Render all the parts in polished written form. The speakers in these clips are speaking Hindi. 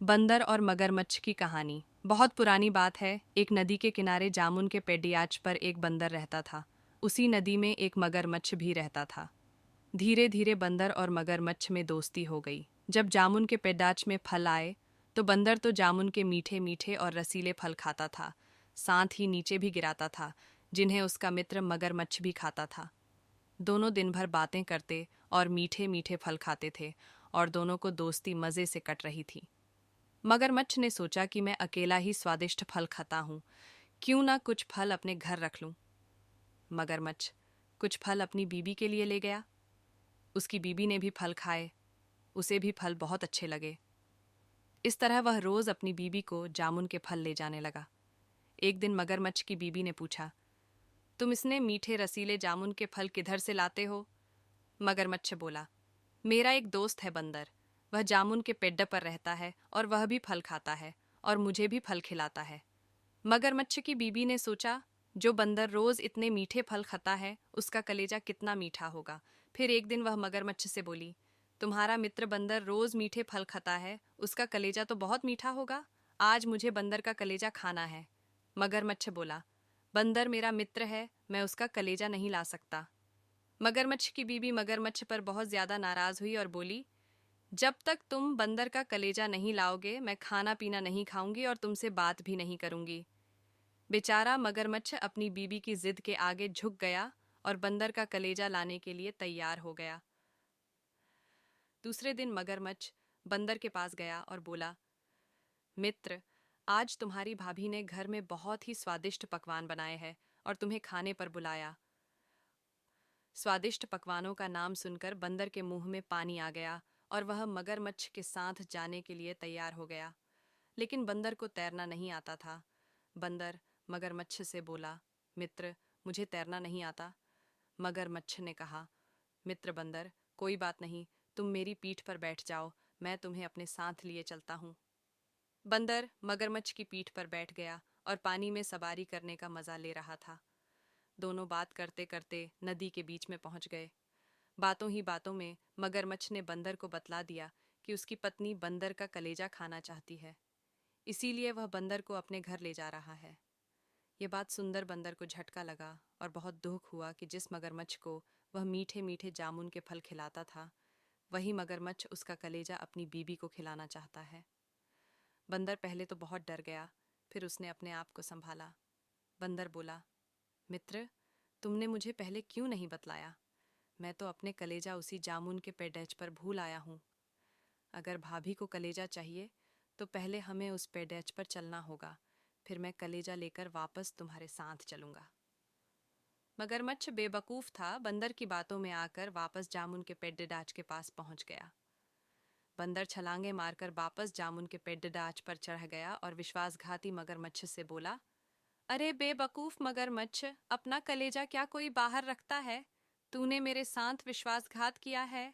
बंदर और मगरमच्छ की कहानी। बहुत पुरानी बात है। एक नदी के किनारे जामुन के पेड़ियाच पर एक बंदर रहता था। उसी नदी में एक मगरमच्छ भी रहता था। धीरे धीरे बंदर और मगरमच्छ में दोस्ती हो गई। जब जामुन के पेड़ाच में फल आए तो बंदर तो जामुन के मीठे मीठे और रसीले फल खाता था, साथ ही नीचे भी गिराता था, जिन्हें उसका मित्र मगरमच्छ भी खाता था। दोनों दिन भर बातें करते और मीठे मीठे फल खाते थे, और दोनों को दोस्ती मज़े से कट रही थी। मगरमच्छ ने सोचा कि मैं अकेला ही स्वादिष्ट फल खाता हूँ, क्यों ना कुछ फल अपने घर रख लूं। मगरमच्छ कुछ फल अपनी बीबी के लिए ले गया। उसकी बीबी ने भी फल खाए। उसे भी फल बहुत अच्छे लगे। इस तरह वह रोज अपनी बीबी को जामुन के फल ले जाने लगा। एक दिन मगरमच्छ की बीबी ने पूछा, तुम इसने मीठे रसीले जामुन के फल किधर से लाते हो? मगरमच्छ बोला, मेरा एक दोस्त है बंदर। वह जामुन के पेड़ पर रहता है और वह भी फल खाता है और मुझे भी फल खिलाता है। मगरमच्छ की बीबी ने सोचा, जो बंदर रोज इतने मीठे फल खाता है उसका कलेजा कितना मीठा होगा। फिर एक दिन वह मगरमच्छ से बोली, तुम्हारा मित्र बंदर रोज मीठे फल खाता है, उसका कलेजा तो बहुत मीठा होगा। आज मुझे बंदर का कलेजा खाना है। मगरमच्छ बोला, बंदर मेरा मित्र है, मैं उसका कलेजा नहीं ला सकता। मगरमच्छ की बीबी मगरमच्छ पर बहुत ज्यादा नाराज हुई और बोली, जब तक तुम बंदर का कलेजा नहीं लाओगे मैं खाना पीना नहीं खाऊंगी और तुमसे बात भी नहीं करूंगी। बेचारा मगरमच्छ अपनी बीबी की जिद के आगे झुक गया और बंदर का कलेजा लाने के लिए तैयार हो गया। दूसरे दिन मगरमच्छ बंदर के पास गया और बोला, मित्र, आज तुम्हारी भाभी ने घर में बहुत ही स्वादिष्ट पकवान बनाए हैं और तुम्हें खाने पर बुलाया। स्वादिष्ट पकवानों का नाम सुनकर बंदर के मुंह में पानी आ गया और वह मगरमच्छ के साथ जाने के लिए तैयार हो गया। लेकिन बंदर को तैरना नहीं आता था। बंदर मगरमच्छ से बोला, मित्र, मुझे तैरना नहीं आता। मगरमच्छ ने कहा, मित्र बंदर, कोई बात नहीं, तुम मेरी पीठ पर बैठ जाओ, मैं तुम्हें अपने साथ लिए चलता हूँ। बंदर मगरमच्छ की पीठ पर बैठ गया और पानी में सवारी करने का मजा ले रहा था। दोनों बात करते करते नदी के बीच में पहुंच गए। बातों ही बातों में मगरमच्छ ने बंदर को बतला दिया कि उसकी पत्नी बंदर का कलेजा खाना चाहती है, इसीलिए वह बंदर को अपने घर ले जा रहा है। ये बात सुंदर बंदर को झटका लगा और बहुत दुख हुआ कि जिस मगरमच्छ को वह मीठे मीठे जामुन के फल खिलाता था, वही मगरमच्छ उसका कलेजा अपनी बीबी को खिलाना चाहता है। बंदर पहले तो बहुत डर गया, फिर उसने अपने आप को संभाला। बंदर बोला, मित्र, तुमने मुझे पहले क्यों नहीं बतलाया? मैं तो अपने कलेजा उसी जामुन के पेड़ेज पर भूल आया हूँ। अगर भाभी को कलेजा चाहिए तो पहले हमें उस पेड़ेज पर चलना होगा, फिर मैं कलेजा लेकर वापस तुम्हारे साथ चलूंगा। मगरमच्छ बेवकूफ था, बंदर की बातों में आकर वापस जामुन के पेड़डाच के पास पहुंच गया। बंदर छलांगे मारकर वापस जामुन के पेड़डाच पर चढ़ गया और विश्वासघाती मगरमच्छ से बोला, अरे बेवकूफ मगरमच्छ, अपना कलेजा क्या कोई बाहर रखता है? तूने मेरे साथ विश्वासघात किया है।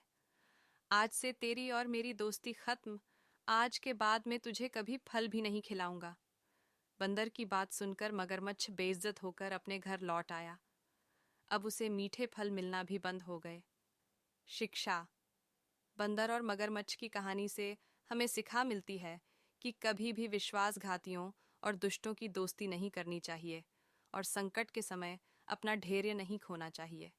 आज से तेरी और मेरी दोस्ती खत्म। आज के बाद मैं तुझे कभी फल भी नहीं खिलाऊंगा। बंदर की बात सुनकर मगरमच्छ बेइज्जत होकर अपने घर लौट आया। अब उसे मीठे फल मिलना भी बंद हो गए। शिक्षा। बंदर और मगरमच्छ की कहानी से हमें सिखा मिलती है कि कभी भी विश्वासघातियों और दुष्टों की दोस्ती नहीं करनी चाहिए और संकट के समय अपना धैर्य नहीं खोना चाहिए।